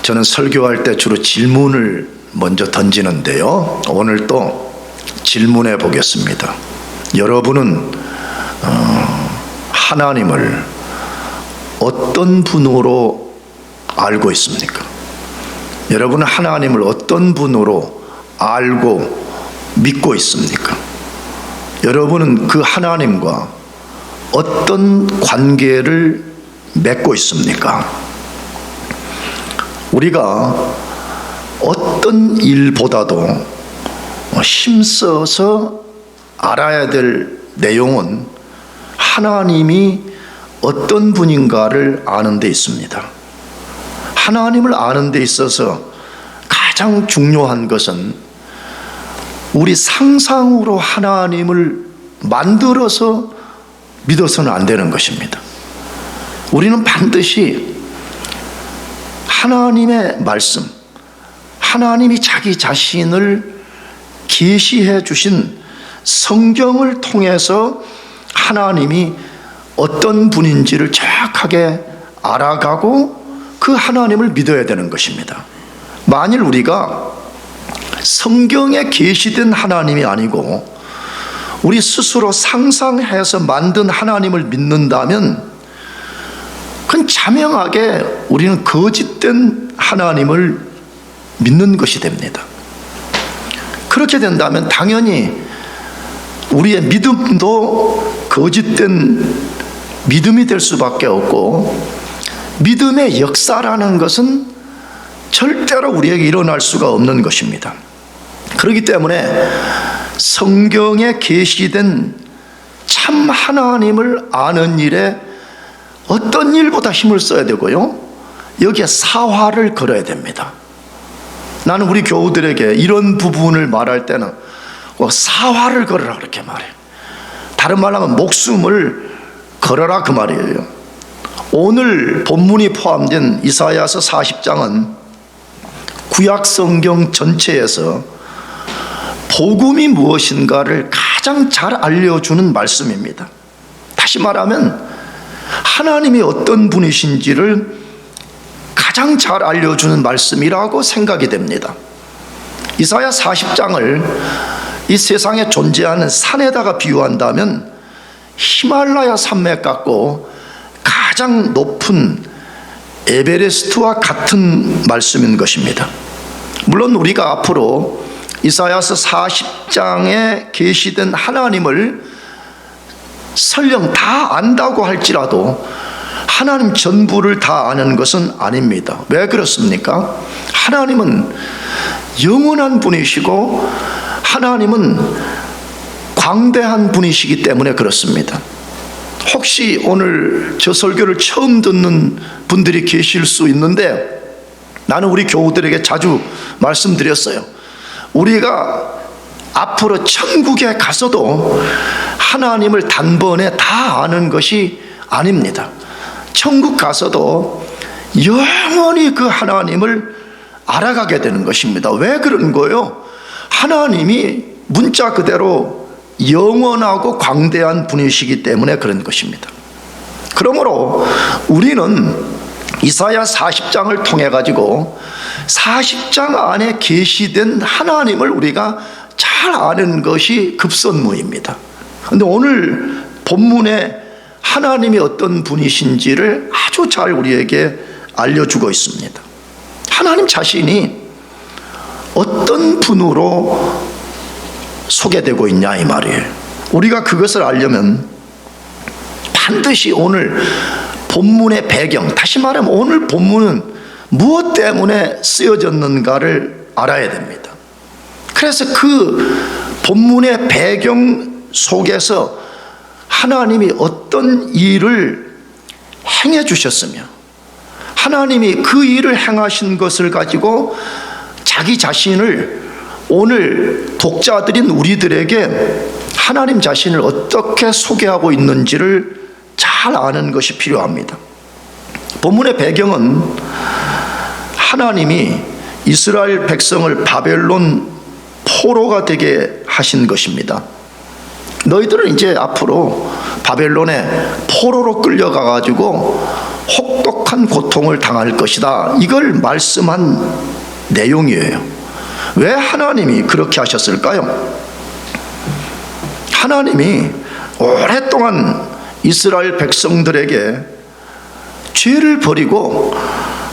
저는 설교할 때 주로 질문을 먼저 던지는데요. 오늘 또 질문해 보겠습니다. 여러분은 하나님을 어떤 분으로 알고 있습니까? 여러분은 하나님을 어떤 분으로 알고 믿고 있습니까? 여러분은 그 하나님과 어떤 관계를 맺고 있습니까? 우리가 어떤 일보다도 힘써서 알아야 될 내용은 하나님이 어떤 분인가를 아는 데 있습니다. 하나님을 아는 데 있어서 가장 중요한 것은 우리 상상으로 하나님을 만들어서 믿어서는 안 되는 것입니다. 우리는 반드시 하나님의 말씀, 하나님이 자기 자신을 계시해 주신 성경을 통해서 하나님이 어떤 분인지를 정확하게 알아가고 그 하나님을 믿어야 되는 것입니다. 만일 우리가 성경에 계시된 하나님이 아니고 우리 스스로 상상해서 만든 하나님을 믿는다면 그건 자명하게 우리는 거짓된 하나님을 믿는 것이 됩니다. 그렇게 된다면 당연히 우리의 믿음도 거짓된 믿음이 될 수밖에 없고, 믿음의 역사라는 것은 절대로 우리에게 일어날 수가 없는 것입니다. 그렇기 때문에 성경에 계시된 참 하나님을 아는 일에 어떤 일보다 힘을 써야 되고요, 여기에 사활을 걸어야 됩니다. 나는 우리 교우들에게 이런 부분을 말할 때는 사활을 걸어라 그렇게 말해요. 다른 말로 하면 목숨을 걸어라 그 말이에요. 오늘 본문이 포함된 이사야서 40장은 구약 성경 전체에서 복음이 무엇인가를 가장 잘 알려주는 말씀입니다. 다시 말하면 하나님이 어떤 분이신지를 가장 잘 알려주는 말씀이라고 생각이 됩니다. 이사야 40장을 이 세상에 존재하는 산에다가 비유한다면 히말라야 산맥 같고 가장 높은 에베레스트와 같은 말씀인 것입니다. 물론 우리가 앞으로 이사야서 40장에 계시된 하나님을 설령 다 안다고 할지라도 하나님 전부를 다 아는 것은 아닙니다. 왜 그렇습니까? 하나님은 영원한 분이시고 하나님은 광대한 분이시기 때문에 그렇습니다. 혹시 오늘 저 설교를 처음 듣는 분들이 계실 수 있는데, 나는 우리 교우들에게 자주 말씀드렸어요. 우리가 앞으로 천국에 가서도 하나님을 단번에 다 아는 것이 아닙니다. 천국 가서도 영원히 그 하나님을 알아가게 되는 것입니다. 왜 그런 거예요? 하나님이 문자 그대로 영원하고 광대한 분이시기 때문에 그런 것입니다. 그러므로 우리는 이사야 40장을 통해 가지고 40장 안에 계시된 하나님을 우리가 잘 아는 것이 급선무입니다. 그런데 오늘 본문에 하나님이 어떤 분이신지를 아주 잘 우리에게 알려주고 있습니다. 하나님 자신이 어떤 분으로 소개되고 있냐 이 말이에요. 우리가 그것을 알려면 반드시 오늘 본문의 배경, 다시 말하면 오늘 본문은 무엇 때문에 쓰여졌는가를 알아야 됩니다. 그래서 그 본문의 배경 속에서 하나님이 어떤 일을 행해 주셨으며 하나님이 그 일을 행하신 것을 가지고 자기 자신을 오늘 독자들인 우리들에게 하나님 자신을 어떻게 소개하고 있는지를 잘 아는 것이 필요합니다. 본문의 배경은 하나님이 이스라엘 백성을 바벨론 포로가 되게 하신 것입니다. 너희들은 이제 앞으로 바벨론에 포로로 끌려가 가지고 혹독한 고통을 당할 것이다. 이걸 말씀한 내용이에요. 왜 하나님이 그렇게 하셨을까요? 하나님이 오랫동안 이스라엘 백성들에게 죄를 버리고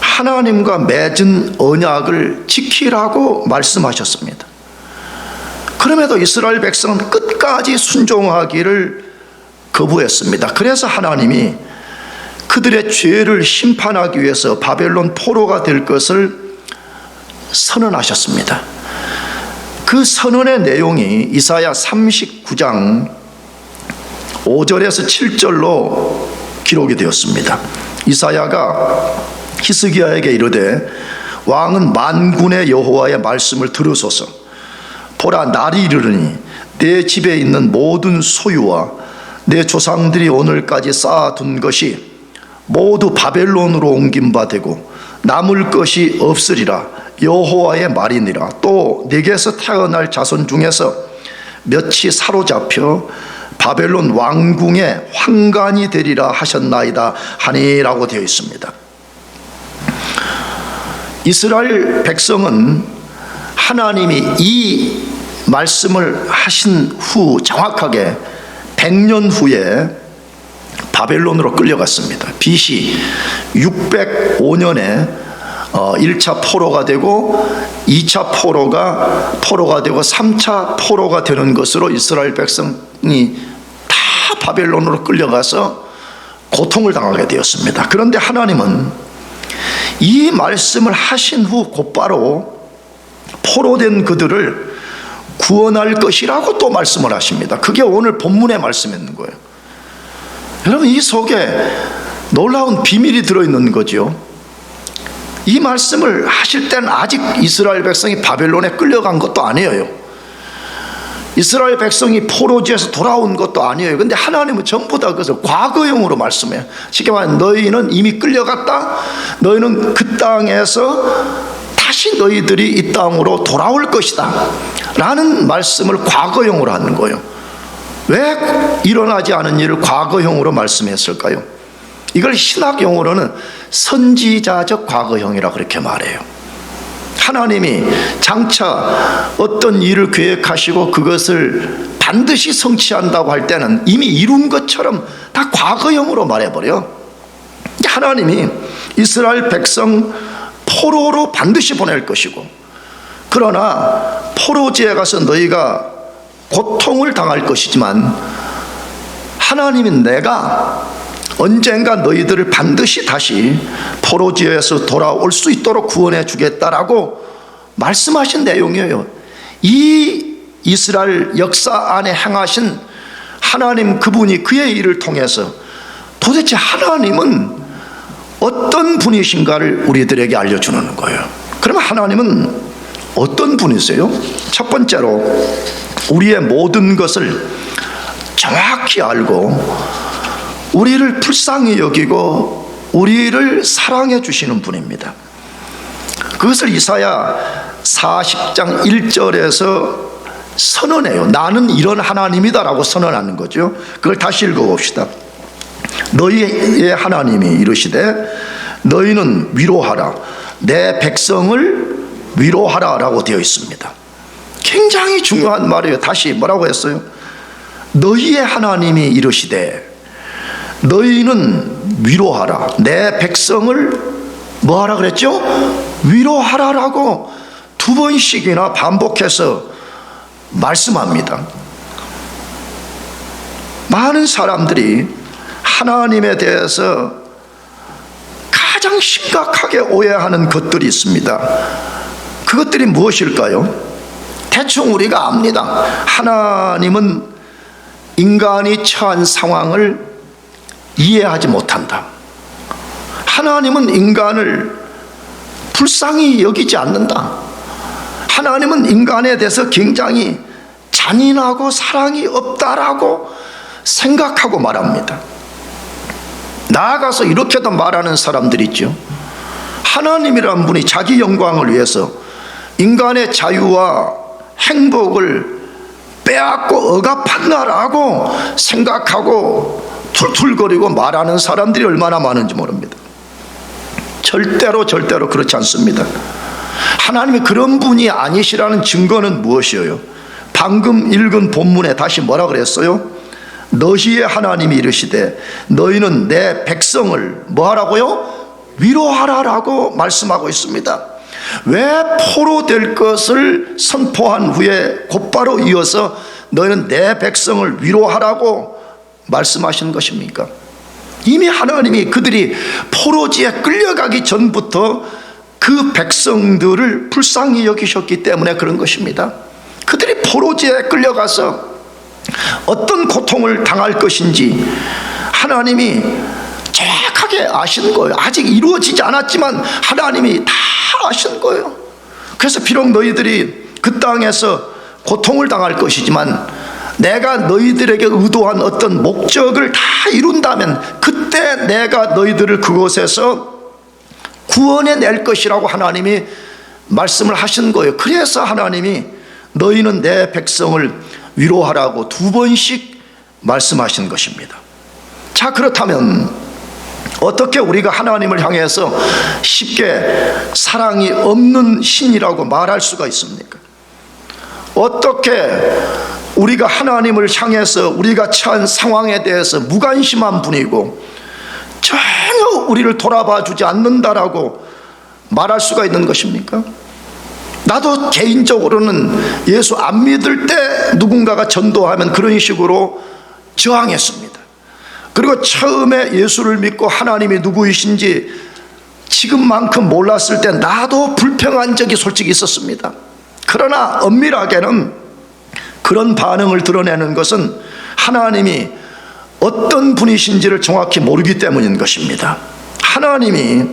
하나님과 맺은 언약을 지키라고 말씀하셨습니다. 그럼에도 이스라엘 백성은 끝까지 순종하기를 거부했습니다. 그래서 하나님이 그들의 죄를 심판하기 위해서 바벨론 포로가 될 것을 선언하셨습니다. 그 선언의 내용이 이사야 39장 5절에서 7절로 기록이 되었습니다. 이사야가 히스기야에게 이르되 왕은 만군의 여호와의 말씀을 들으소서. 보라, 날이 이르르니 내 집에 있는 모든 소유와 내 조상들이 오늘까지 쌓아둔 것이 모두 바벨론으로 옮긴 바 되고 남을 것이 없으리라. 여호와의 말이니라. 또 네게서 태어날 자손 중에서 몇이 사로잡혀 바벨론 왕궁의 환관이 되리라 하셨나이다 하니라고 되어 있습니다. 이스라엘 백성은 하나님이 이 말씀을 하신 후 정확하게 100년 후에 바벨론으로 끌려갔습니다. BC 605년에 1차 포로가 되고 2차 포로가 되고 3차 포로가 되는 것으로 이스라엘 백성이 다 바벨론으로 끌려가서 고통을 당하게 되었습니다. 그런데 하나님은 이 말씀을 하신 후 곧바로 포로된 그들을 구원할 것이라고 또 말씀을 하십니다. 그게 오늘 본문의 말씀이 있는 거예요. 여러분, 이 속에 놀라운 비밀이 들어있는 거죠. 이 말씀을 하실 때는 아직 이스라엘 백성이 바벨론에 끌려간 것도 아니에요. 이스라엘 백성이 포로지에서 돌아온 것도 아니에요. 근데 하나님은 전부 다 그것을 과거형으로 말씀해요. 쉽게 말하면 너희는 이미 끌려갔다. 너희는 그 땅에서 다시 너희들이 이 땅으로 돌아올 것이다 라는 말씀을 과거형으로 하는 거예요. 왜 일어나지 않은 일을 과거형으로 말씀했을까요? 이걸 신학용어로는 선지자적 과거형이라고 그렇게 말해요. 하나님이 장차 어떤 일을 계획하시고 그것을 반드시 성취한다고 할 때는 이미 이룬 것처럼 다 과거형으로 말해버려. 하나님이 이스라엘 백성 포로로 반드시 보낼 것이고, 그러나 포로지에 가서 너희가 고통을 당할 것이지만 하나님이 내가 언젠가 너희들을 반드시 다시 포로지에서 돌아올 수 있도록 구원해 주겠다라고 말씀하신 내용이에요. 이 이스라엘 역사 안에 행하신 하나님, 그분이 그의 일을 통해서 도대체 하나님은 어떤 분이신가를 우리들에게 알려주는 거예요. 그러면 하나님은 어떤 분이세요? 첫 번째로 우리의 모든 것을 정확히 알고 우리를 불쌍히 여기고 우리를 사랑해 주시는 분입니다. 그것을 이사야 40장 1절에서 선언해요. 나는 이런 하나님이다라고 선언하는 거죠. 그걸 다시 읽어봅시다. 너희의 하나님이 이르시되 너희는 위로하라, 내 백성을 위로하라 라고 되어 있습니다. 굉장히 중요한 말이에요. 다시 뭐라고 했어요? 너희의 하나님이 이르시되 너희는 위로하라, 내 백성을 뭐하라 그랬죠? 위로하라라고 두 번씩이나 반복해서 말씀합니다. 많은 사람들이 하나님에 대해서 가장 심각하게 오해하는 것들이 있습니다. 그것들이 무엇일까요? 대충 우리가 압니다. 하나님은 인간이 처한 상황을 이해하지 못한다. 하나님은 인간을 불쌍히 여기지 않는다. 하나님은 인간에 대해서 굉장히 잔인하고 사랑이 없다라고 생각하고 말합니다. 나아가서 이렇게도 말하는 사람들이 있죠. 하나님이란 분이 자기 영광을 위해서 인간의 자유와 행복을 빼앗고 억압한다라고 생각하고 툴툴거리고 말하는 사람들이 얼마나 많은지 모릅니다. 절대로 그렇지 않습니다. 하나님이 그런 분이 아니시라는 증거는 무엇이에요? 방금 읽은 본문에 다시 뭐라 그랬어요? 너희의 하나님이 이르시되 너희는 내 백성을 뭐하라고요? 위로하라라고 말씀하고 있습니다. 왜 포로될 것을 선포한 후에 곧바로 이어서 너희는 내 백성을 위로하라고 말씀하시는 것입니까? 이미 하나님이 그들이 포로지에 끌려가기 전부터 그 백성들을 불쌍히 여기셨기 때문에 그런 것입니다. 그들이 포로지에 끌려가서 어떤 고통을 당할 것인지 하나님이 정확하게 아시는 거예요. 아직 이루어지지 않았지만 하나님이 다 아시는 거예요. 그래서 비록 너희들이 그 땅에서 고통을 당할 것이지만 내가 너희들에게 의도한 어떤 목적을 다 이룬다면 그때 내가 너희들을 그곳에서 구원해 낼 것이라고 하나님이 말씀을 하신 거예요. 그래서 하나님이 너희는 내 백성을 위로하라고 2번씩 말씀하신 것입니다. 자, 그렇다면 어떻게 우리가 하나님을 향해서 쉽게 사랑이 없는 신이라고 말할 수가 있습니까? 어떻게 우리가 하나님을 향해서 우리가 처한 상황에 대해서 무관심한 분이고 전혀 우리를 돌아봐 주지 않는다라고 말할 수가 있는 것입니까? 나도 개인적으로는 예수 안 믿을 때 누군가가 전도하면 그런 식으로 저항했습니다. 그리고 처음에 예수를 믿고 하나님이 누구이신지 지금만큼 몰랐을 때 나도 불평한 적이 솔직히 있었습니다. 그러나 엄밀하게는 그런 반응을 드러내는 것은 하나님이 어떤 분이신지를 정확히 모르기 때문인 것입니다. 하나님이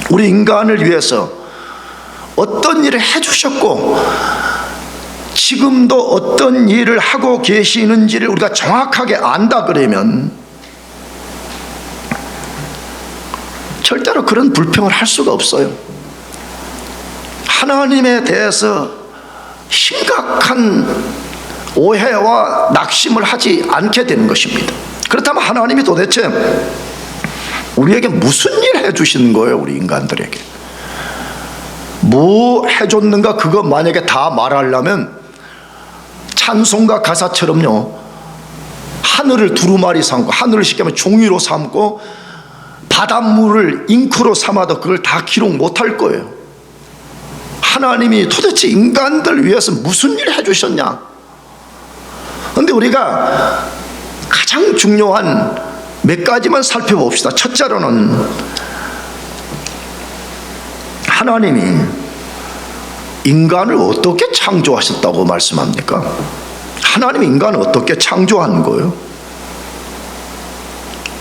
우리 인간을 위해서 어떤 일을 해주셨고 지금도 어떤 일을 하고 계시는지를 우리가 정확하게 안다 그러면 절대로 그런 불평을 할 수가 없어요. 하나님에 대해서 심각한 오해와 낙심을 하지 않게 되는 것입니다. 그렇다면 하나님이 도대체 우리에게 무슨 일 해주시는 거예요? 우리 인간들에게 뭐 해줬는가? 그거 만약에 다 말하려면 찬송가 가사처럼요, 하늘을 두루마리 삼고 하늘을 쉽게 종이로 삼고 바닷물을 잉크로 삼아도 그걸 다 기록 못할 거예요. 하나님이 도대체 인간들 위해서 무슨 일을 해주셨냐? 그런데 우리가 가장 중요한 몇 가지만 살펴봅시다. 첫째로는 하나님이 인간을 어떻게 창조하셨다고 말씀합니까? 하나님이 인간을 어떻게 창조한 거예요?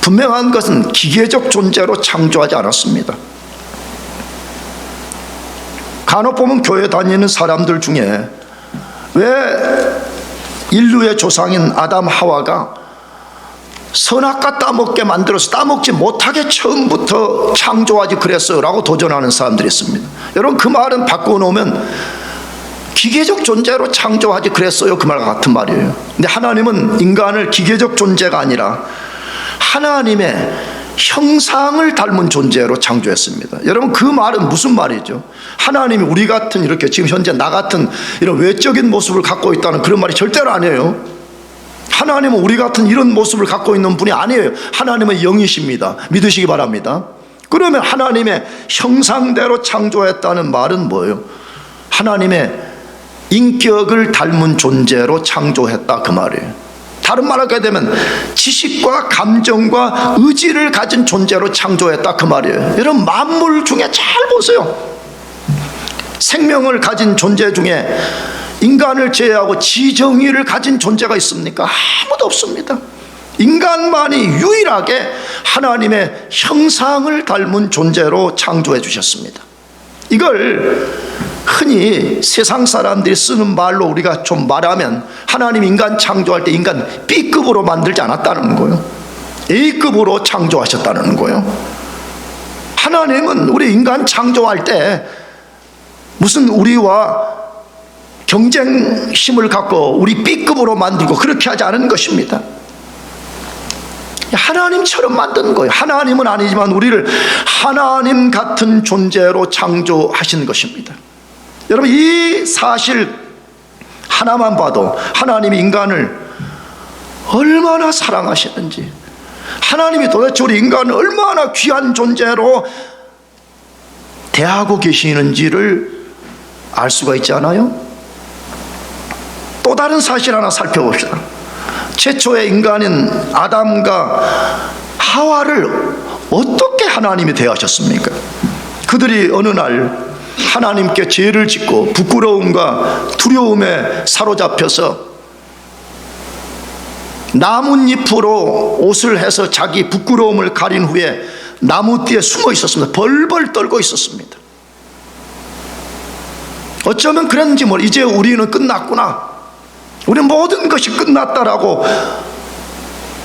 분명한 것은 기계적 존재로 창조하지 않았습니다. 간혹 보면 교회 다니는 사람들 중에 왜 인류의 조상인 아담 하와가 선악과 따먹게 만들어서 따먹지 못하게 처음부터 창조하지 그랬어요 라고 도전하는 사람들이 있습니다. 여러분, 그 말은 바꿔놓으면 기계적 존재로 창조하지 그랬어요, 그 말과 같은 말이에요. 근데 하나님은 인간을 기계적 존재가 아니라 하나님의 형상을 닮은 존재로 창조했습니다. 여러분, 그 말은 무슨 말이죠? 하나님이 우리 같은, 이렇게 지금 현재 나 같은 이런 외적인 모습을 갖고 있다는 그런 말이 절대로 아니에요. 하나님은 우리 같은 이런 모습을 갖고 있는 분이 아니에요. 하나님은 영이십니다. 믿으시기 바랍니다. 그러면 하나님의 형상대로 창조했다는 말은 뭐예요? 하나님의 인격을 닮은 존재로 창조했다, 그 말이에요. 다른 말을 하게 되면 지식과 감정과 의지를 가진 존재로 창조했다, 그 말이에요. 여러분, 만물 중에 잘 보세요. 생명을 가진 존재 중에 인간을 제외하고 지정의를 가진 존재가 있습니까? 아무도 없습니다. 인간만이 유일하게 하나님의 형상을 닮은 존재로 창조해 주셨습니다. 이걸 흔히 세상 사람들이 쓰는 말로 우리가 좀 말하면 하나님 인간 창조할 때 인간 B급으로 만들지 않았다는 거예요. A급으로 창조하셨다는 거예요. 하나님은 우리 인간 창조할 때 무슨 우리와 경쟁심을 갖고 우리 B급으로 만들고 그렇게 하지 않은 것입니다. 하나님처럼 만든 거예요. 하나님은 아니지만 우리를 하나님 같은 존재로 창조하신 것입니다. 여러분, 이 사실 하나만 봐도 하나님이 인간을 얼마나 사랑하시는지, 하나님이 도대체 우리 인간을 얼마나 귀한 존재로 대하고 계시는지를 알 수가 있지 않아요? 또 다른 사실 하나 살펴봅시다. 최초의 인간인 아담과 하와를 어떻게 하나님이 대하셨습니까? 그들이 어느 날 하나님께 죄를 짓고 부끄러움과 두려움에 사로잡혀서 나뭇잎으로 옷을 해서 자기 부끄러움을 가린 후에 나무 뒤에 숨어 있었습니다. 벌벌 떨고 있었습니다. 어쩌면 그랬는지 모르, 이제 우리는 끝났구나, 우리 모든 것이 끝났다라고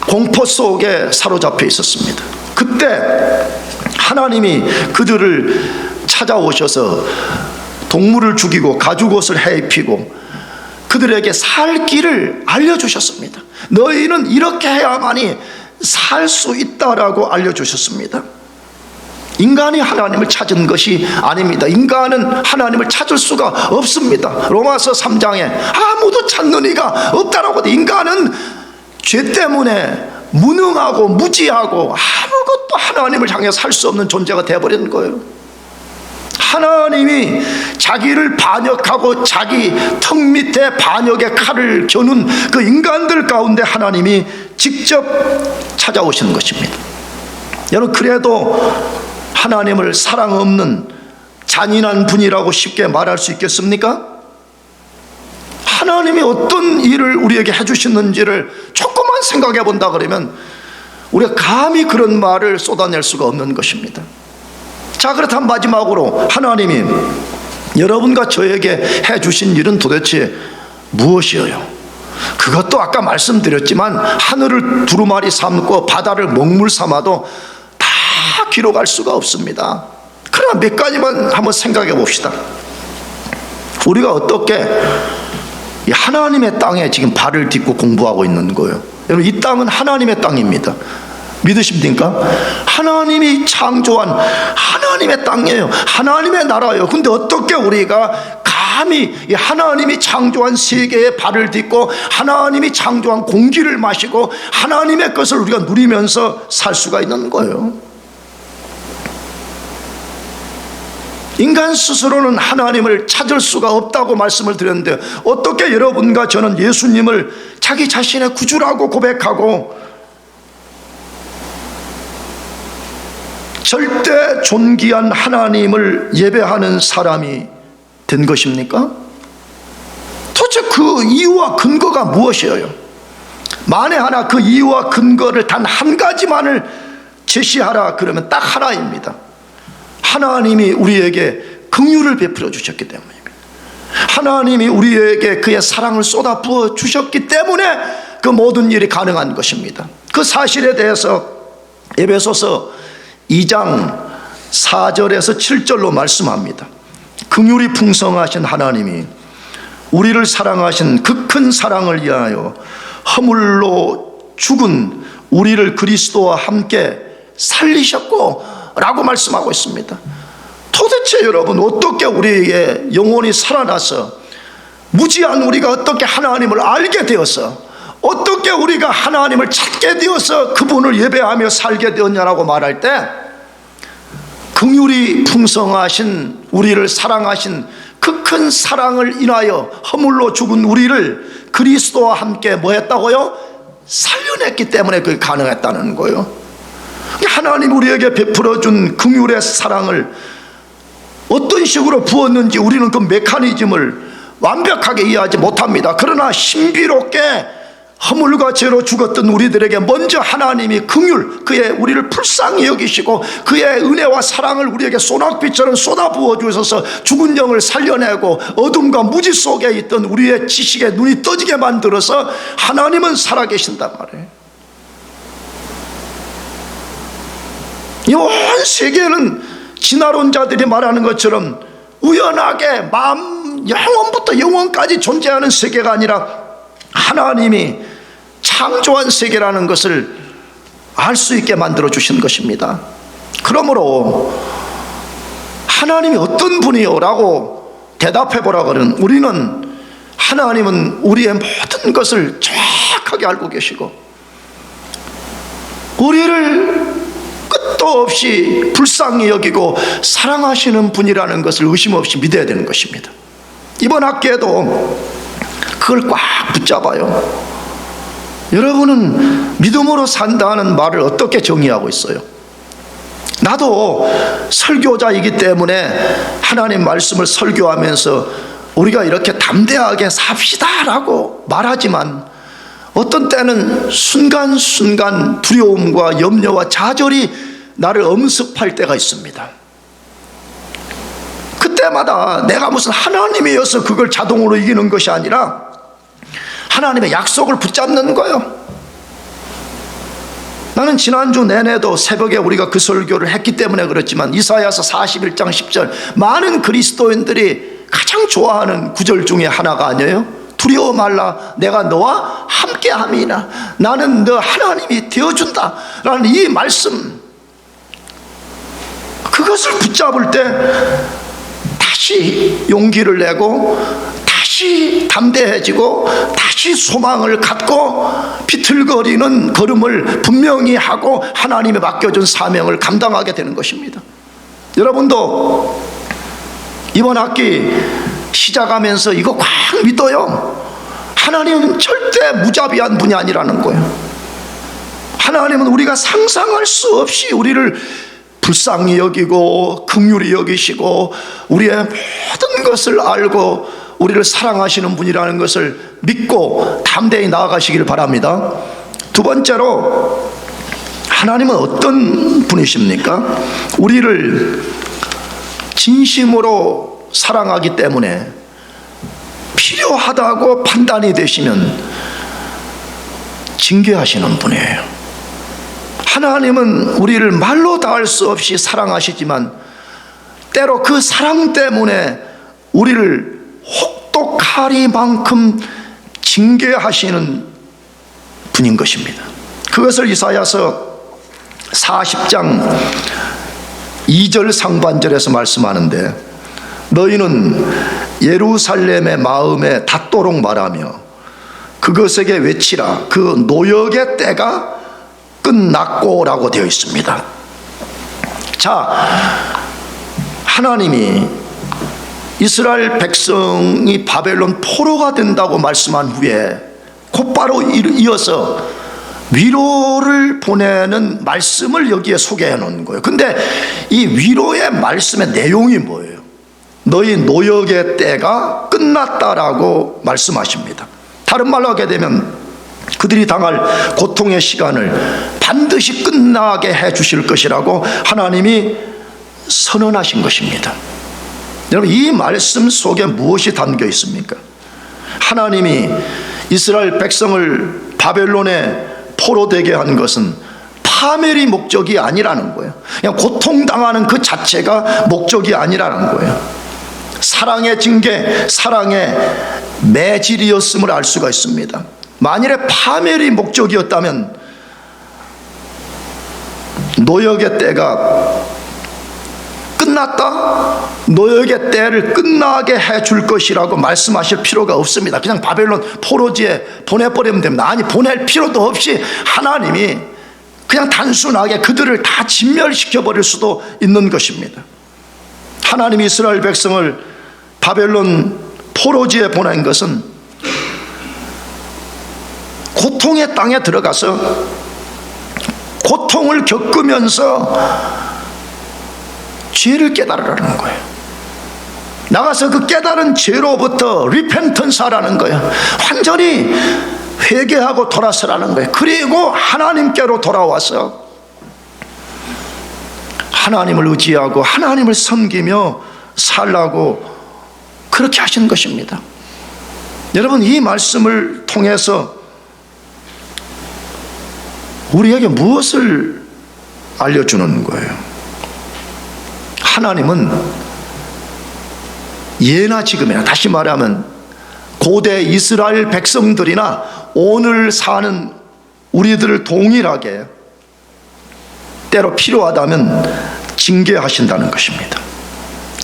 공포 속에 사로잡혀 있었습니다. 그때 하나님이 그들을 찾아오셔서 동물을 죽이고 가죽옷을 해입히고 그들에게 살 길을 알려주셨습니다. 너희는 이렇게 해야만이 살 수 있다라고 알려주셨습니다. 인간이 하나님을 찾은 것이 아닙니다. 인간은 하나님을 찾을 수가 없습니다. 로마서 3장에 아무도 찾는 이가 없다라고. 인간은 죄 때문에 무능하고 무지하고 아무것도 하나님을 향해 살 수 없는 존재가 되어버린 거예요. 하나님이 자기를 반역하고 자기 턱 밑에 반역의 칼을 겨눈 그 인간들 가운데 하나님이 직접 찾아오시는 것입니다. 여러분, 그래도 하나님을 사랑 없는 잔인한 분이라고 쉽게 말할 수 있겠습니까? 하나님이 어떤 일을 우리에게 해주시는지를 조금만 생각해 본다 그러면 우리가 감히 그런 말을 쏟아낼 수가 없는 것입니다. 자, 그렇다면 마지막으로 하나님이 여러분과 저에게 해주신 일은 도대체 무엇이에요? 그것도 아까 말씀드렸지만 하늘을 두루마리 삼고 바다를 먹물 삼아도 다 기록할 수가 없습니다. 그러나 몇 가지만 한번 생각해 봅시다. 우리가 어떻게 하나님의 땅에 지금 발을 딛고 공부하고 있는 거예요? 여러분, 이 땅은 하나님의 땅입니다. 믿으십니까? 하나님이 창조한 하나님의 땅이에요. 하나님의 나라예요. 근데 어떻게 우리가 감히 하나님이 창조한 세계에 발을 딛고 하나님이 창조한 공기를 마시고 하나님의 것을 우리가 누리면서 살 수가 있는 거예요? 인간 스스로는 하나님을 찾을 수가 없다고 말씀을 드렸는데 어떻게 여러분과 저는 예수님을 자기 자신의 구주라고 고백하고 절대 존귀한 하나님을 예배하는 사람이 된 것입니까? 도대체 그 이유와 근거가 무엇이에요? 만에 하나 그 이유와 근거를 단 한 가지만을 제시하라 그러면 딱 하나입니다. 하나님이 우리에게 긍휼을 베풀어 주셨기 때문입니다. 하나님이 우리에게 그의 사랑을 쏟아 부어 주셨기 때문에 그 모든 일이 가능한 것입니다. 그 사실에 대해서 에베소서 2장 4절에서 7절로 말씀합니다. 긍휼이 풍성하신 하나님이 우리를 사랑하신 그 큰 사랑을 위하여 허물로 죽은 우리를 그리스도와 함께 살리셨고 라고 말씀하고 있습니다. 도대체 여러분, 어떻게 우리의 영혼이 살아나서 무지한 우리가 어떻게 하나님을 알게 되어서 어떻게 우리가 하나님을 찾게 되어서 그분을 예배하며 살게 되었냐라고 말할 때 긍휼이 풍성하신 우리를 사랑하신 그 큰 사랑을 인하여 허물로 죽은 우리를 그리스도와 함께 뭐 했다고요? 살려냈기 때문에 그게 가능했다는 거예요. 하나님 우리에게 베풀어준 긍휼의 사랑을 어떤 식으로 부었는지 우리는 그 메커니즘을 완벽하게 이해하지 못합니다. 그러나 신비롭게 허물과 죄로 죽었던 우리들에게 먼저 하나님이 긍휼, 그의 우리를 불쌍히 여기시고 그의 은혜와 사랑을 우리에게 소낙비처럼 쏟아부어 주셔서 죽은 영을 살려내고 어둠과 무지 속에 있던 우리의 지식에 눈이 떠지게 만들어서 하나님은 살아계신단 말이에요. 이 온 세계는 진화론자들이 말하는 것처럼 우연하게 마음 영원부터 영원까지 존재하는 세계가 아니라 하나님이 창조한 세계라는 것을 알 수 있게 만들어 주신 것입니다. 그러므로 하나님이 어떤 분이요? 라고 대답해 보라고는 우리는 하나님은 우리의 모든 것을 정확하게 알고 계시고 우리를 끝도 없이 불쌍히 여기고 사랑하시는 분이라는 것을 의심 없이 믿어야 되는 것입니다. 이번 학기에도 그걸 꽉 붙잡아요. 여러분은 믿음으로 산다는 말을 어떻게 정의하고 있어요? 나도 설교자이기 때문에 하나님 말씀을 설교하면서 우리가 이렇게 담대하게 삽시다 라고 말하지만 어떤 때는 순간순간 두려움과 염려와 좌절이 나를 엄습할 때가 있습니다. 그때마다 내가 무슨 하나님이어서 그걸 자동으로 이기는 것이 아니라 하나님의 약속을 붙잡는 거예요. 나는 지난주 내내도 새벽에 우리가 그 설교를 했기 때문에 그렇지만 이사야서 41장 10절 많은 그리스도인들이 가장 좋아하는 구절 중에 하나가 아니에요? 두려워 말라 내가 너와 함께함이나 나는 너 하나님이 되어준다 라는 이 말씀, 그것을 붙잡을 때 다시 용기를 내고 다시 담대해지고 다시 소망을 갖고 비틀거리는 걸음을 분명히 하고 하나님이 맡겨준 사명을 감당하게 되는 것입니다. 여러분도 이번 학기 시작하면서 이거 꽉 믿어요. 하나님은 절대 무자비한 분이 아니라는 거예요. 하나님은 우리가 상상할 수 없이 우리를 불쌍히 여기고 긍휼히 여기시고 우리의 모든 것을 알고 우리를 사랑하시는 분이라는 것을 믿고 담대히 나아가시길 바랍니다. 두 번째로 하나님은 어떤 분이십니까? 우리를 진심으로 사랑하기 때문에 필요하다고 판단이 되시면 징계하시는 분이에요. 하나님은 우리를 말로 다 할 수 없이 사랑하시지만 때로 그 사랑 때문에 우리를 혹독하리만큼 징계하시는 분인 것입니다. 그것을 이사야서 40장 2절 상반절에서 말씀하는데 너희는 예루살렘의 마음에 닿도록 말하며 그것에게 외치라 그 노역의 때가 끝났고 라고 되어 있습니다. 자, 하나님이 이스라엘 백성이 바벨론 포로가 된다고 말씀한 후에 곧바로 이어서 위로를 보내는 말씀을 여기에 소개해 놓은 거예요. 근데 이 위로의 말씀의 내용이 뭐예요? 너희 노역의 때가 끝났다라고 말씀하십니다. 다른 말로 하게 되면 그들이 당할 고통의 시간을 반드시 끝나게 해 주실 것이라고 하나님이 선언하신 것입니다. 여러분, 이 말씀 속에 무엇이 담겨 있습니까? 하나님이 이스라엘 백성을 바벨론에 포로되게 한 것은 파멸이 목적이 아니라는 거예요. 그냥 고통당하는 그 자체가 목적이 아니라는 거예요. 사랑의 징계, 사랑의 매질이었음을 알 수가 있습니다. 만일에 파멸이 목적이었다면 노역의 때가 끝났다? 노역의 때를 끝나게 해줄 것이라고 말씀하실 필요가 없습니다. 그냥 바벨론 포로지에 보내버리면 됩니다. 아니, 보낼 필요도 없이 하나님이 그냥 단순하게 그들을 다 진멸시켜버릴 수도 있는 것입니다. 하나님이 이스라엘 백성을 바벨론 포로지에 보낸 것은 고통의 땅에 들어가서 고통을 겪으면서 죄를 깨달으라는 거예요. 나가서 그 깨달은 죄로부터 리펜턴스 하라는 거예요. 완전히 회개하고 돌아서라는 거예요. 그리고 하나님께로 돌아와서 하나님을 의지하고 하나님을 섬기며 살라고 그렇게 하신 것입니다. 여러분, 이 말씀을 통해서 우리에게 무엇을 알려주는 거예요? 하나님은 예나 지금이나, 다시 말하면 고대 이스라엘 백성들이나 오늘 사는 우리들을 동일하게 때로 필요하다면 징계하신다는 것입니다.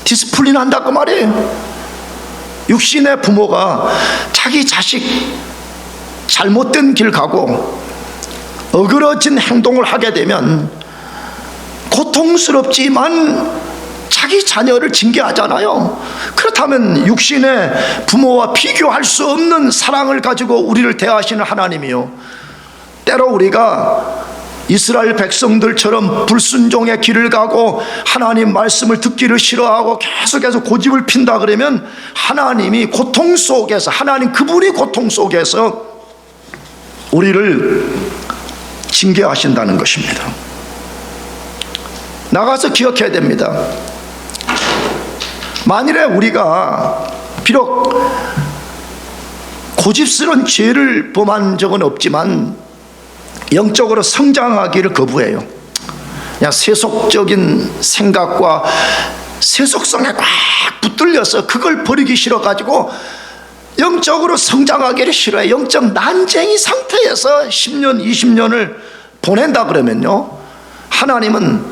디스플린 한다고 말이에요. 육신의 부모가 자기 자식 잘못된 길 가고 어그러진 행동을 하게 되면 고통스럽지만 자기 자녀를 징계하잖아요. 그렇다면 육신의 부모와 비교할 수 없는 사랑을 가지고 우리를 대하시는 하나님이요, 때로 우리가 이스라엘 백성들처럼 불순종의 길을 가고 하나님 말씀을 듣기를 싫어하고 계속해서 고집을 핀다 그러면 하나님이 고통 속에서, 하나님 그분이 고통 속에서 우리를 징계하신다는 것입니다. 나가서 기억해야 됩니다. 만일에 우리가 비록 고집스러운 죄를 범한 적은 없지만 영적으로 성장하기를 거부해요. 그냥 세속적인 생각과 세속성에 꽉 붙들려서 그걸 버리기 싫어가지고 영적으로 성장하기를 싫어해. 영적 난쟁이 상태에서 10년 20년을 보낸다 그러면요, 하나님은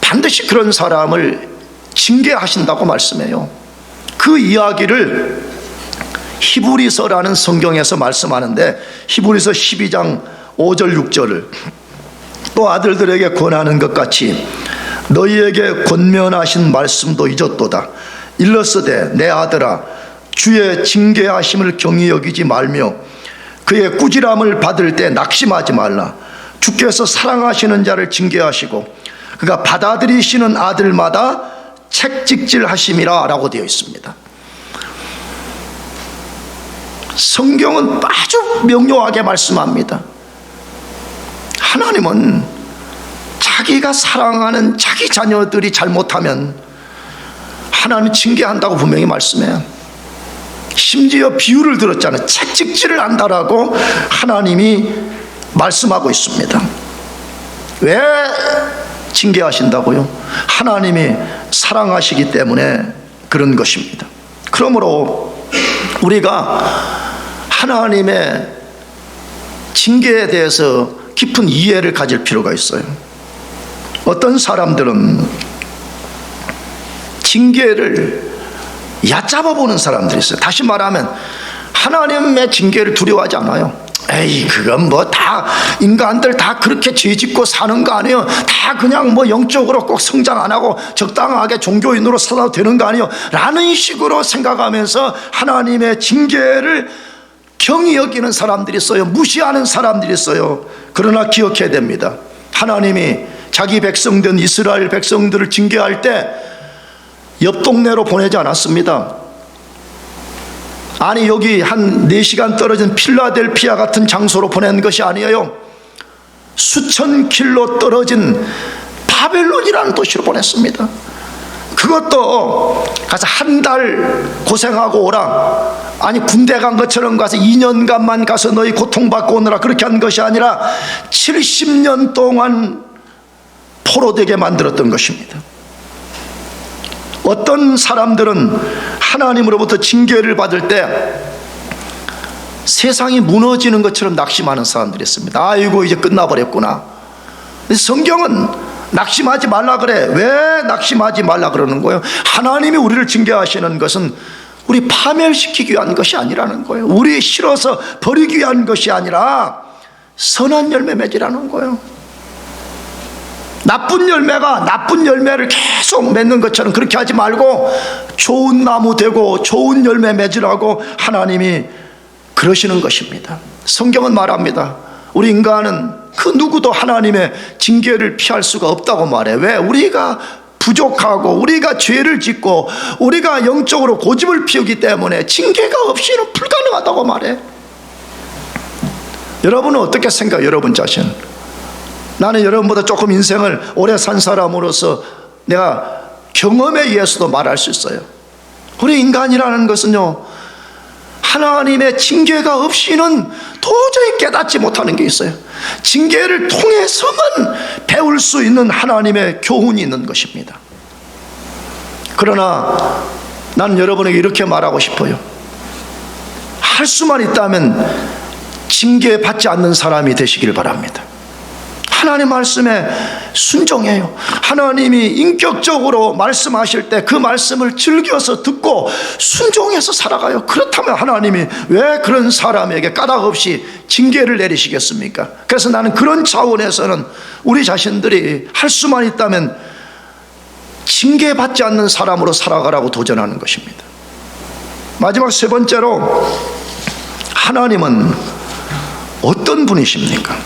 반드시 그런 사람을 징계하신다고 말씀해요. 그 이야기를 히브리서라는 성경에서 말씀하는데, 히브리서 12장 5절 6절을 또 아들들에게 권하는 것 같이 너희에게 권면하신 말씀도 잊었도다. 일러스되 내 아들아, 주의 징계하심을 경히 여기지 말며 그의 꾸지람을 받을 때 낙심하지 말라. 주께서 사랑하시는 자를 징계하시고 그가 받아들이시는 아들마다 책찍질하심이라 라고 되어 있습니다. 성경은 아주 명료하게 말씀합니다. 하나님은 자기가 사랑하는 자기 자녀들이 잘못하면 하나님이 징계한다고 분명히 말씀해요. 심지어 비유를 들었잖아요. 채찍질을 한다라고 하나님이 말씀하고 있습니다. 왜 징계하신다고요? 하나님이 사랑하시기 때문에 그런 것입니다. 그러므로 우리가 하나님의 징계에 대해서 깊은 이해를 가질 필요가 있어요. 어떤 사람들은 징계를 얕잡아 보는 사람들이 있어요. 다시 말하면 하나님의 징계를 두려워하지 않아요. 에이, 그건 뭐 다 인간들 다 그렇게 죄 짓고 사는 거 아니에요. 다 그냥 뭐 영적으로 꼭 성장 안 하고 적당하게 종교인으로 살아도 되는 거 아니에요 라는 식으로 생각하면서 하나님의 징계를 경히 여기는 사람들이 있어요. 무시하는 사람들이 있어요. 그러나 기억해야 됩니다. 하나님이 자기 백성된 이스라엘 백성들을 징계할 때 옆 동네로 보내지 않았습니다. 아니, 여기 한 4시간 떨어진 필라델피아 같은 장소로 보낸 것이 아니에요. 수천 킬로 떨어진 바벨론이라는 도시로 보냈습니다. 그것도 가서 한 달 고생하고 오라, 아니 군대 간 것처럼 가서 2년간만 가서 너희 고통받고 오느라 그렇게 한 것이 아니라 70년 동안 포로되게 만들었던 것입니다. 어떤 사람들은 하나님으로부터 징계를 받을 때 세상이 무너지는 것처럼 낙심하는 사람들이 있습니다. 아이고, 이제 끝나버렸구나. 성경은 낙심하지 말라 그래. 왜 낙심하지 말라 그러는 거예요? 하나님이 우리를 징계하시는 것은 우리 파멸시키기 위한 것이 아니라는 거예요. 우리 싫어서 버리기 위한 것이 아니라 선한 열매 맺으라는 거예요. 나쁜 열매가 나쁜 열매를 계속 맺는 것처럼 그렇게 하지 말고 좋은 나무 되고 좋은 열매 맺으라고 하나님이 그러시는 것입니다. 성경은 말합니다. 우리 인간은 그 누구도 하나님의 징계를 피할 수가 없다고 말해. 왜? 우리가 부족하고 우리가 죄를 짓고 우리가 영적으로 고집을 피우기 때문에 징계가 없이는 불가능하다고 말해. 여러분은 어떻게 생각해요? 여러분 자신. 나는 여러분보다 조금 인생을 오래 산 사람으로서 내가 경험에 의해서도 말할 수 있어요. 우리 인간이라는 것은요, 하나님의 징계가 없이는 도저히 깨닫지 못하는 게 있어요. 징계를 통해서만 배울 수 있는 하나님의 교훈이 있는 것입니다. 그러나 나는 여러분에게 이렇게 말하고 싶어요. 할 수만 있다면 징계받지 않는 사람이 되시길 바랍니다. 하나님 말씀에 순종해요. 하나님이 인격적으로 말씀하실 때 그 말씀을 즐겨서 듣고 순종해서 살아가요. 그렇다면 하나님이 왜 그런 사람에게 까닭 없이 징계를 내리시겠습니까? 그래서 나는 그런 차원에서는 우리 자신들이 할 수만 있다면 징계받지 않는 사람으로 살아가라고 도전하는 것입니다. 마지막 세 번째로, 하나님은 어떤 분이십니까?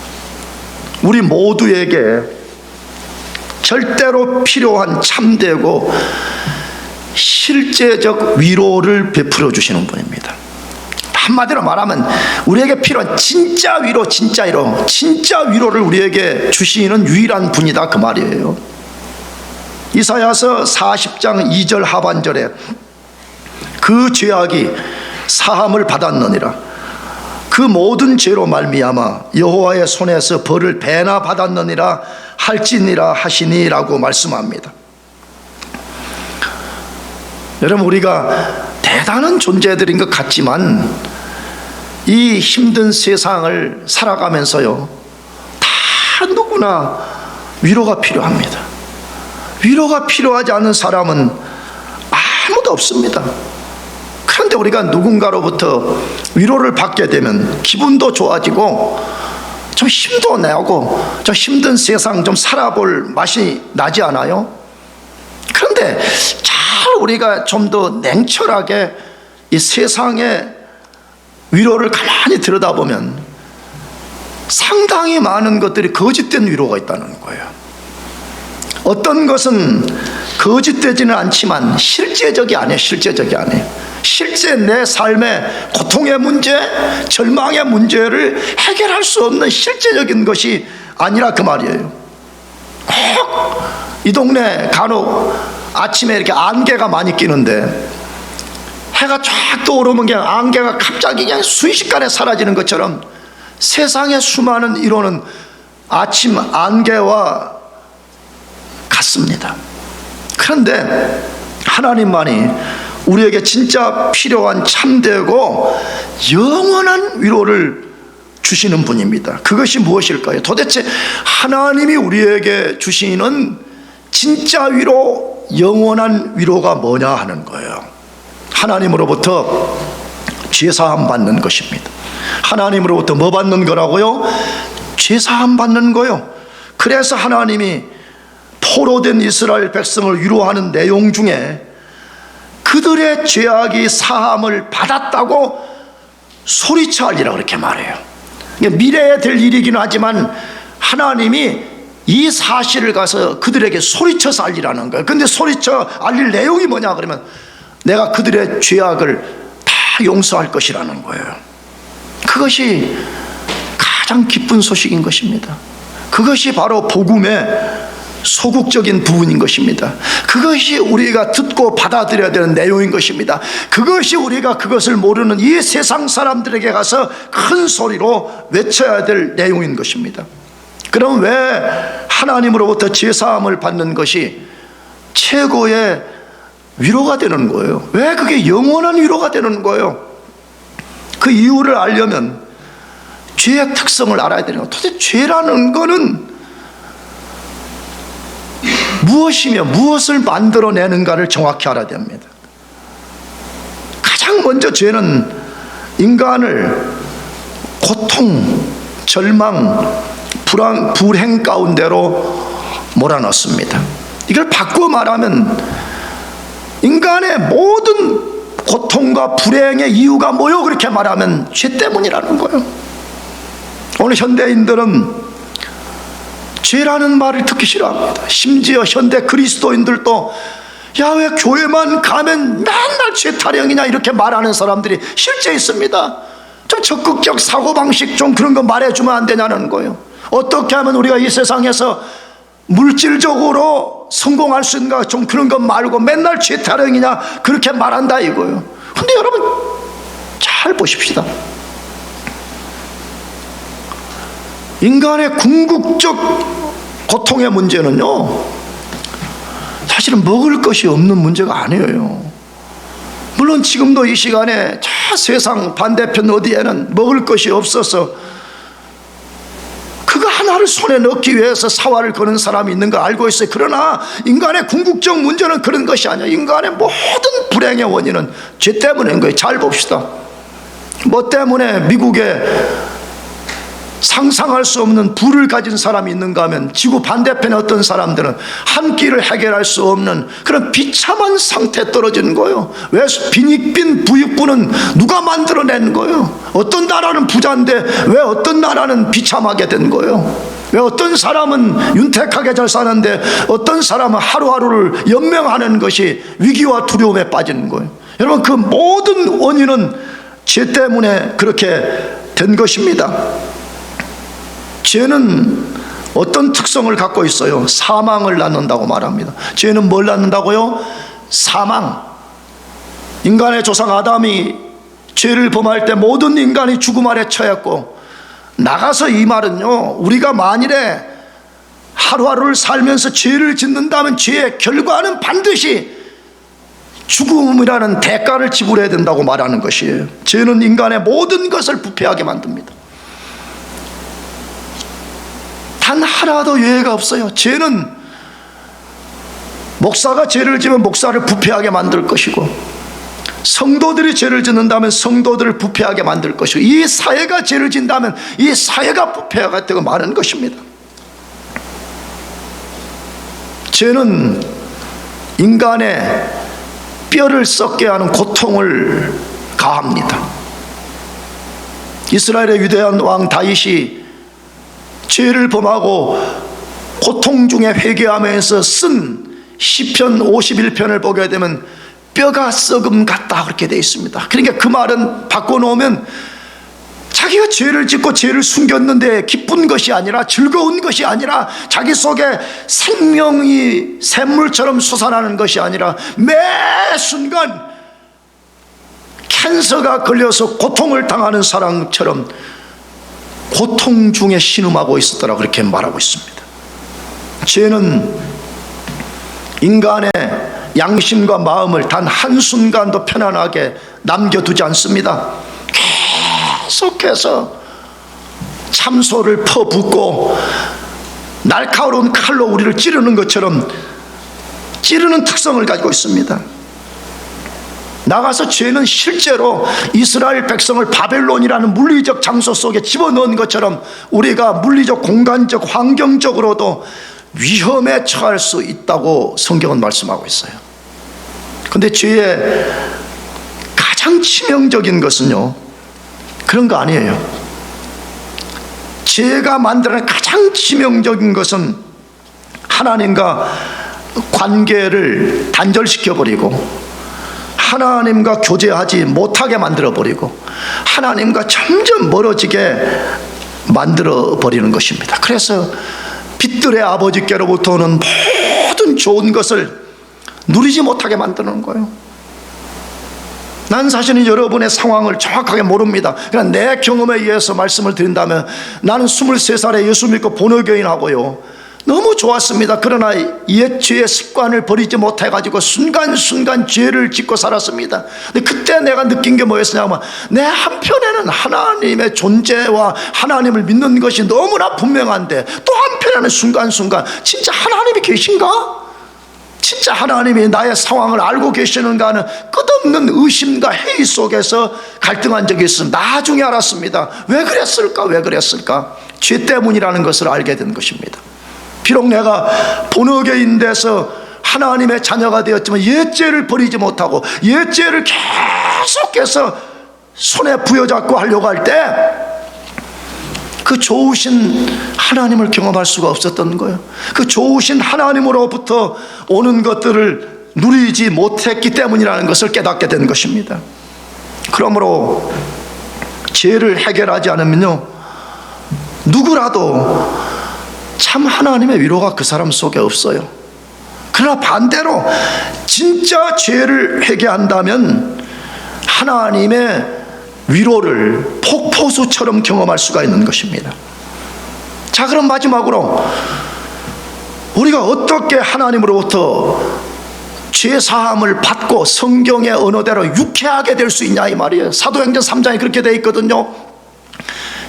우리 모두에게 절대로 필요한 참되고 실제적 위로를 베풀어 주시는 분입니다. 한마디로 말하면 우리에게 필요한 진짜 위로, 진짜 위로를 우리에게 주시는 유일한 분이다, 그 말이에요. 이사야서 40장 2절 하반절에 그 죄악이 사함을 받았느니라, 그 모든 죄로 말미암아 여호와의 손에서 벌을 배나 받았느니라 할지니라 하시니라고 말씀합니다. 여러분, 우리가 대단한 존재들인 것 같지만 이 힘든 세상을 살아가면서요, 다 누구나 위로가 필요합니다. 위로가 필요하지 않은 사람은 아무도 없습니다. 그런데 우리가 누군가로부터 위로를 받게 되면 기분도 좋아지고 좀 힘도 내고 좀 힘든 세상 좀 살아볼 맛이 나지 않아요? 그런데 잘 우리가 좀 더 냉철하게 이 세상의 위로를 가만히 들여다보면 상당히 많은 것들이 거짓된 위로가 있다는 거예요. 어떤 것은 거짓되지는 않지만 실제적이 아니에요. 실제 내 삶의 고통의 문제, 절망의 문제를 해결할 수 없는 실제적인 것이 아니라 그 말이에요. 꼭 이 동네 간혹 아침에 이렇게 안개가 많이 끼는데 해가 쫙 떠오르면 그냥 안개가 갑자기 그냥 순식간에 사라지는 것처럼 세상의 수많은 위로는 아침 안개와 같습니다. 그런데 하나님만이 우리에게 진짜 필요한 참되고 영원한 위로를 주시는 분입니다. 그것이 무엇일까요? 도대체 하나님이 우리에게 주시는 진짜 위로, 영원한 위로가 뭐냐 하는 거예요. 하나님으로부터 죄사함 받는 것입니다. 하나님으로부터 뭐 받는 거라고요? 죄사함 받는 거요. 그래서 하나님이 포로된 이스라엘 백성을 위로하는 내용 중에 그들의 죄악이 사함을 받았다고 소리쳐 알리라 그렇게 말해요. 미래에 될 일이긴 하지만 하나님이 이 사실을 가서 그들에게 소리쳐서 알리라는 거예요. 근데 소리쳐 알릴 내용이 뭐냐 그러면 내가 그들의 죄악을 다 용서할 것이라는 거예요. 그것이 가장 기쁜 소식인 것입니다. 그것이 바로 복음의 소극적인 부분인 것입니다. 그것이 우리가 듣고 받아들여야 되는 내용인 것입니다. 그것이 우리가 그것을 모르는 이 세상 사람들에게 가서 큰 소리로 외쳐야 될 내용인 것입니다. 그럼 왜 하나님으로부터 죄사함을 받는 것이 최고의 위로가 되는 거예요? 왜 그게 영원한 위로가 되는 거예요? 그 이유를 알려면 죄의 특성을 알아야 되는 거예요. 도대체 죄라는 거는 무엇이며 무엇을 만들어내는가를 정확히 알아야 됩니다. 가장 먼저 죄는 인간을 고통, 절망, 불행 가운데로 몰아넣습니다. 이걸 바꾸어 말하면 인간의 모든 고통과 불행의 이유가 뭐요? 그렇게 말하면 죄 때문이라는 거예요. 오늘 현대인들은 죄라는 말을 듣기 싫어합니다. 심지어 현대 그리스도인들도 야, 왜 교회만 가면 맨날 죄 타령이냐 이렇게 말하는 사람들이 실제 있습니다. 좀 적극적 사고방식 좀 그런 거 말해주면 안 되냐는 거예요. 어떻게 하면 우리가 이 세상에서 물질적으로 성공할 수 있는가, 좀 그런 거 말고 맨날 죄 타령이냐 그렇게 말한다 이거예요. 근데 여러분 잘 보십시다. 인간의 궁극적 고통의 문제는요, 사실은 먹을 것이 없는 문제가 아니에요. 물론 지금도 이 시간에 저 세상 반대편 어디에는 먹을 것이 없어서 그거 하나를 손에 넣기 위해서 사활을 거는 사람이 있는 거 알고 있어요. 그러나 인간의 궁극적 문제는 그런 것이 아니야. 인간의 모든 불행의 원인은 죄 때문인 거예요. 잘 봅시다. 뭐 때문에 미국에 상상할 수 없는 부를 가진 사람이 있는가 하면 지구 반대편에 어떤 사람들은 한 끼를 해결할 수 없는 그런 비참한 상태에 떨어지는 거예요. 왜? 빈익빈 부익부는 누가 만들어낸 거예요? 어떤 나라는 부자인데 왜 어떤 나라는 비참하게 된 거예요? 왜 어떤 사람은 윤택하게 잘 사는데 어떤 사람은 하루하루를 연명하는 것이 위기와 두려움에 빠지는 거예요? 여러분, 그 모든 원인은 죄 때문에 그렇게 된 것입니다. 죄는 어떤 특성을 갖고 있어요? 사망을 낳는다고 말합니다. 죄는 뭘 낳는다고요? 사망. 인간의 조상 아담이 죄를 범할 때 모든 인간이 죽음 아래 처했고, 나가서 이 말은요, 우리가 만일에 하루하루를 살면서 죄를 짓는다면 죄의 결과는 반드시 죽음이라는 대가를 지불해야 된다고 말하는 것이에요. 죄는 인간의 모든 것을 부패하게 만듭니다. 단 하나도 예외가 없어요. 죄는 목사가 죄를 지면 목사를 부패하게 만들 것이고, 성도들이 죄를 짓는다면 성도들을 부패하게 만들 것이고, 이 사회가 죄를 짓는다면 이 사회가 부패하게 되고 마는 것입니다. 죄는 인간의 뼈를 썩게 하는 고통을 가합니다. 이스라엘의 위대한 왕 다윗이 죄를 범하고 고통 중에 회개하면서 쓴 시편 51편을 보게 되면 뼈가 썩음 같다 그렇게 되어 있습니다. 그러니까 그 말은 바꿔놓으면 자기가 죄를 짓고 죄를 숨겼는데 기쁜 것이 아니라, 즐거운 것이 아니라, 자기 속에 생명이 샘물처럼 솟아나는 것이 아니라 매 순간 캔서가 걸려서 고통을 당하는 사람처럼 고통 중에 신음하고 있었더라 그렇게 말하고 있습니다. 죄는 인간의 양심과 마음을 단 한순간도 편안하게 남겨두지 않습니다. 계속해서 참소를 퍼붓고 날카로운 칼로 우리를 찌르는 것처럼 찌르는 특성을 가지고 있습니다. 나가서 죄는 실제로 이스라엘 백성을 바벨론이라는 물리적 장소 속에 집어넣은 것처럼 우리가 물리적, 공간적, 환경적으로도 위험에 처할 수 있다고 성경은 말씀하고 있어요. 그런데 죄의 가장 치명적인 것은요, 그런 거 아니에요. 죄가 만드는 가장 치명적인 것은 하나님과 관계를 단절시켜버리고 하나님과 교제하지 못하게 만들어버리고 하나님과 점점 멀어지게 만들어버리는 것입니다. 그래서 빛들의 아버지께로부터 오는 모든 좋은 것을 누리지 못하게 만드는 거예요. 난 사실은 여러분의 상황을 정확하게 모릅니다. 그냥 내 경험에 의해서 말씀을 드린다면, 나는 23살에 예수 믿고 본어교인하고요, 너무 좋았습니다. 그러나 옛 죄의 습관을 버리지 못해가지고 순간순간 죄를 짓고 살았습니다. 근데 그때 내가 느낀 게 뭐였냐면, 내 한편에는 하나님의 존재와 하나님을 믿는 것이 너무나 분명한데 또 한편에는 순간순간 진짜 하나님이 계신가? 진짜 하나님이 나의 상황을 알고 계시는가 하는 끝없는 의심과 회의 속에서 갈등한 적이 있습니다. 나중에 알았습니다. 왜 그랬을까? 왜 그랬을까? 죄 때문이라는 것을 알게 된 것입니다. 비록 내가 본어교인 돼서 하나님의 자녀가 되었지만 옛죄를 버리지 못하고 옛죄를 계속해서 손에 부여잡고 하려고 할 때 그 좋으신 하나님을 경험할 수가 없었던 거예요. 그 좋으신 하나님으로부터 오는 것들을 누리지 못했기 때문이라는 것을 깨닫게 된 것입니다. 그러므로 죄를 해결하지 않으면요, 누구라도 참 하나님의 위로가 그 사람 속에 없어요. 그러나 반대로 진짜 죄를 회개한다면 하나님의 위로를 폭포수처럼 경험할 수가 있는 것입니다. 자, 그럼 마지막으로 우리가 어떻게 하나님으로부터 죄 사함을 받고 성경의 언어대로 유쾌하게 될 수 있냐 이 말이에요. 사도행전 3장에 그렇게 되어 있거든요.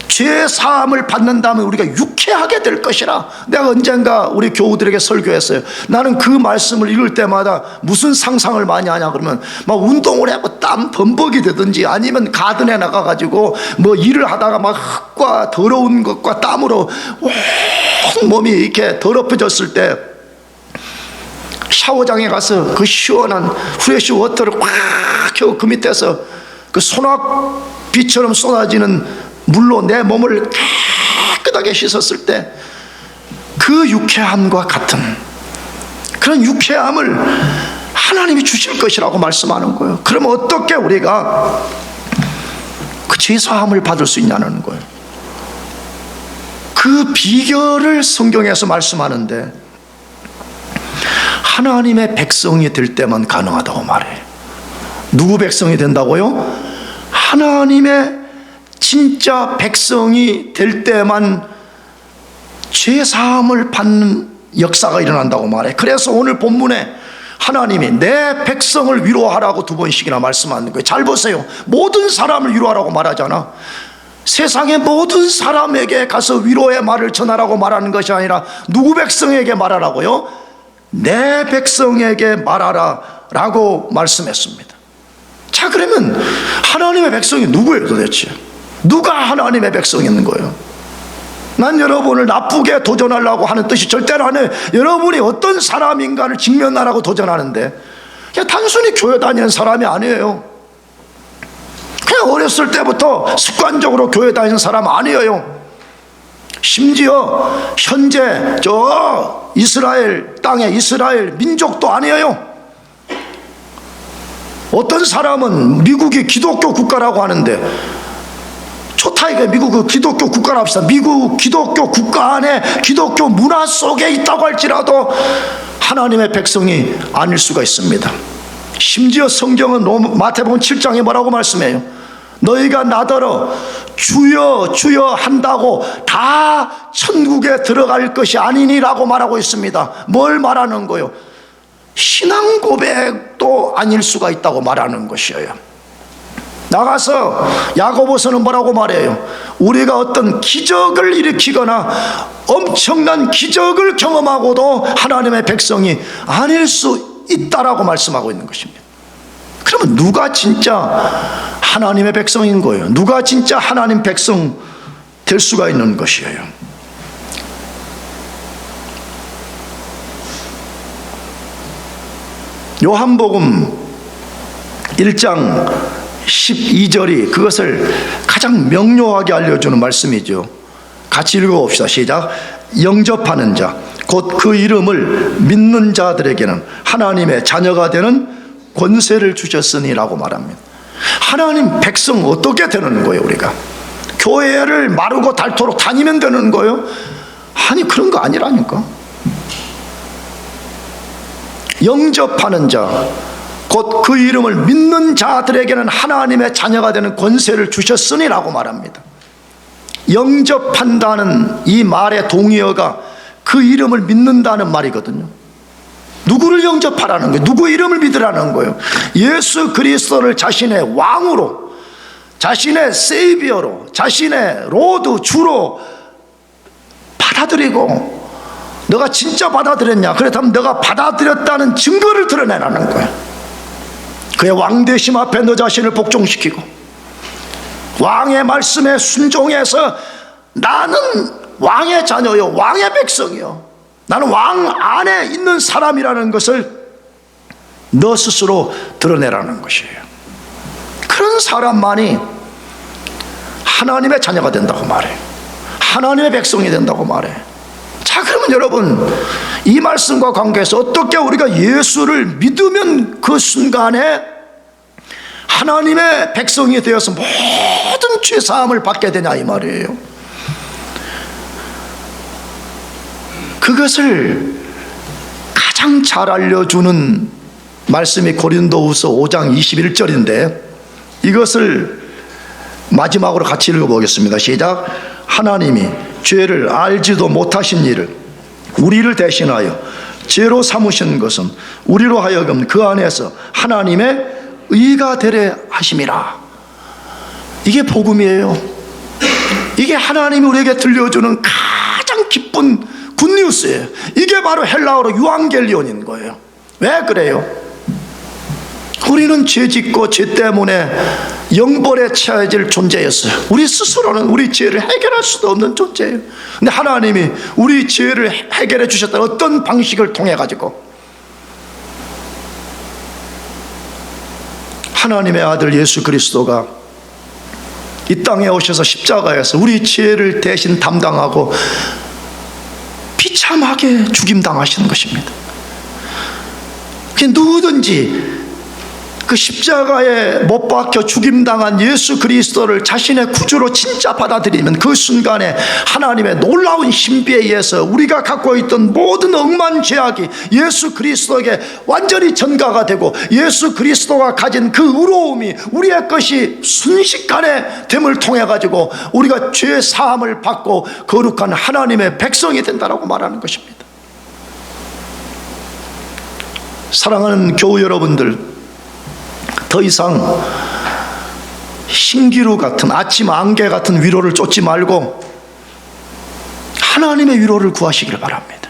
죄 사함을 받는다면 우리가 유쾌하게 될 것이라. 내가 언젠가 우리 교우들에게 설교했어요. 나는 그 말씀을 읽을 때마다 무슨 상상을 많이 하냐 그러면 막 운동을 해고 땀 범벅이 되든지 아니면 가든에 나가가지고 뭐 일을 하다가 막 흙과 더러운 것과 땀으로 온 몸이 이렇게 더럽혀졌을 때 샤워장에 가서 그 시원한 프레시 워터를 꽉 켜고 그 밑에서 그 소낙비처럼 쏟아지는 물로 내 몸을 깨끗하게 씻었을 때 그 유쾌함과 같은 그런 유쾌함을 하나님이 주실 것이라고 말씀하는 거예요. 그러면 어떻게 우리가 그 죄사함을 받을 수 있냐는 거예요. 그 비결을 성경에서 말씀하는데 하나님의 백성이 될 때만 가능하다고 말해요. 누구 백성이 된다고요? 하나님의 진짜 백성이 될 때만 죄사함을 받는 역사가 일어난다고 말해. 그래서 오늘 본문에 하나님이 내 백성을 위로하라고 2번씩이나 말씀하는 거예요. 잘 보세요. 모든 사람을 위로하라고 말하잖아. 세상의 모든 사람에게 가서 위로의 말을 전하라고 말하는 것이 아니라 누구 백성에게 말하라고요? 내 백성에게 말하라 라고 말씀했습니다. 자, 그러면 하나님의 백성이 누구예요 도대체? 누가 하나님의 백성이 있는 거예요? 난 여러분을 나쁘게 도전하려고 하는 뜻이 절대로 아니에요. 여러분이 어떤 사람인가를 직면하라고 도전하는데 그냥 단순히 교회 다니는 사람이 아니에요. 그냥 어렸을 때부터 습관적으로 교회 다니는 사람 아니에요. 심지어 현재 저 이스라엘 땅에 이스라엘 민족도 아니에요. 어떤 사람은 미국이 기독교 국가라고 하는데 좋다 이게 미국 기독교 국가라 합시다. 미국 기독교 국가 안에 기독교 문화 속에 있다고 할지라도 하나님의 백성이 아닐 수가 있습니다. 심지어 성경은 마태복음 7장에 뭐라고 말씀해요? 너희가 나더러 주여 주여 한다고 다 천국에 들어갈 것이 아니니라고 말하고 있습니다. 뭘 말하는 거예요? 신앙 고백도 아닐 수가 있다고 말하는 것이에요. 나가서 야고보서는 뭐라고 말해요? 우리가 어떤 기적을 일으키거나 엄청난 기적을 경험하고도 하나님의 백성이 아닐 수 있다라고 말씀하고 있는 것입니다. 그러면 누가 진짜 하나님의 백성인 거예요? 누가 진짜 하나님 백성 될 수가 있는 것이에요? 요한복음 1장 12절이 그것을 가장 명료하게 알려주는 말씀이죠. 같이 읽어봅시다. 시작. 영접하는 자 곧 그 이름을 믿는 자들에게는 하나님의 자녀가 되는 권세를 주셨으니라고 말합니다. 하나님 백성 어떻게 되는 거예요? 우리가 교회를 마르고 닳도록 다니면 되는 거예요? 아니 그런 거 아니라니까. 영접하는 자 곧 그 이름을 믿는 자들에게는 하나님의 자녀가 되는 권세를 주셨으니라고 말합니다. 영접한다는 이 말의 동의어가 그 이름을 믿는다는 말이거든요. 누구를 영접하라는 거예요? 누구 이름을 믿으라는 거예요? 예수 그리스도를 자신의 왕으로, 자신의 세이비어로, 자신의 로드, 주로 받아들이고, 너가 진짜 받아들였냐? 그렇다면 너가 받아들였다는 증거를 드러내라는 거예요. 그의 왕되심 앞에 너 자신을 복종시키고 왕의 말씀에 순종해서 나는 왕의 자녀요, 왕의 백성이요, 나는 왕 안에 있는 사람이라는 것을 너 스스로 드러내라는 것이에요. 그런 사람만이 하나님의 자녀가 된다고 말해요. 하나님의 백성이 된다고 말해요. 자, 그러면 여러분 이 말씀과 관계해서 어떻게 우리가 예수를 믿으면 그 순간에 하나님의 백성이 되어서 모든 죄사함을 받게 되냐 이 말이에요. 그것을 가장 잘 알려주는 말씀이 고린도후서 5장 21절인데 이것을 마지막으로 같이 읽어보겠습니다. 시작. 하나님이 죄를 알지도 못하신 이를 우리를 대신하여 죄로 삼으신 것은 우리로 하여금 그 안에서 하나님의 의가 되려 하심이라. 이게 복음이에요. 이게 하나님이 우리에게 들려주는 가장 기쁜 굿뉴스예요. 이게 바로 헬라어로 유앙겔리온인 거예요. 왜 그래요? 우리는 죄 짓고 죄 때문에 영벌에 처해질 존재였어요. 우리 스스로는 우리 죄를 해결할 수도 없는 존재예요. 근데 하나님이 우리 죄를 해결해 주셨다. 어떤 방식을 통해 가지고 하나님의 아들 예수 그리스도가 이 땅에 오셔서 십자가에서 우리 죄를 대신 담당하고 비참하게 죽임당하시는 것입니다. 누구든지 그 십자가에 못 박혀 죽임당한 예수 그리스도를 자신의 구주로 진짜 받아들이면 그 순간에 하나님의 놀라운 신비에 의해서 우리가 갖고 있던 모든 억만 죄악이 예수 그리스도에게 완전히 전가가 되고 예수 그리스도가 가진 그 의로움이 우리의 것이 순식간에 됨을 통해 가지고 우리가 죄 사함을 받고 거룩한 하나님의 백성이 된다라고 말하는 것입니다. 사랑하는 교우 여러분들, 더 이상 신기루 같은 아침 안개 같은 위로를 쫓지 말고 하나님의 위로를 구하시기를 바랍니다.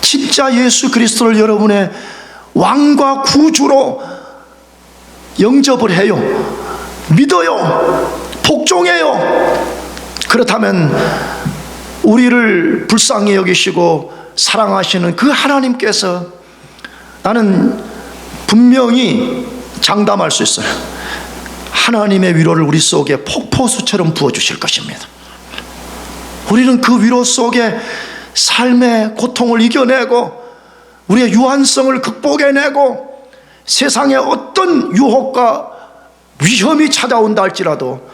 진짜 예수 그리스도를 여러분의 왕과 구주로 영접을 해요. 믿어요. 복종해요. 그렇다면 우리를 불쌍히 여기시고 사랑하시는 그 하나님께서 나는 분명히 장담할 수 있어요. 하나님의 위로를 우리 속에 폭포수처럼 부어주실 것입니다. 우리는 그 위로 속에 삶의 고통을 이겨내고 우리의 유한성을 극복해내고 세상에 어떤 유혹과 위험이 찾아온다 할지라도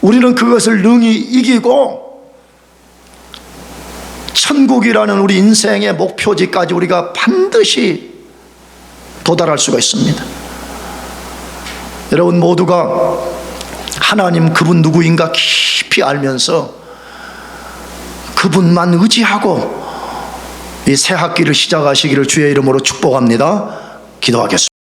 우리는 그것을 능히 이기고 천국이라는 우리 인생의 목표지까지 우리가 반드시 도달할 수가 있습니다. 여러분 모두가 하나님 그분 누구인가 깊이 알면서 그분만 의지하고 이 새 학기를 시작하시기를 주의 이름으로 축복합니다. 기도하겠습니다.